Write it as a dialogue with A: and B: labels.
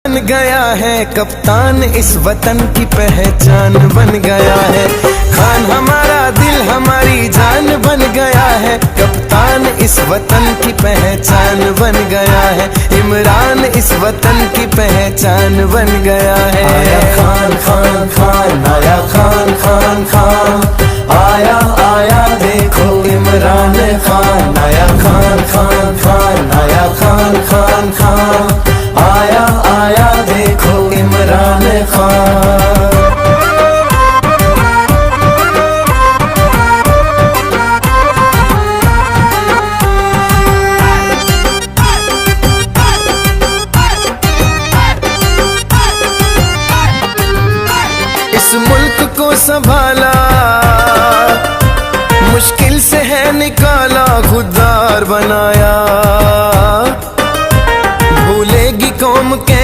A: बन गया है कप्तान, इस वतन की पहचान बन गया है। खान हमारा दिल हमारी जान बन गया है, कप्तान इस वतन की पहचान बन गया है। इमरान इस वतन की पहचान बन गया है।
B: आया खान खान खान, आया खान खान खान, आया आया देखो इमरान खान। आया खान खान खान, आया खान खान खान, आया आया देखो इमरान खान।
A: इस मुल्क को संभाला, मुश्किल से है निकाला, खुददार बनाया। भूलेगी कौम के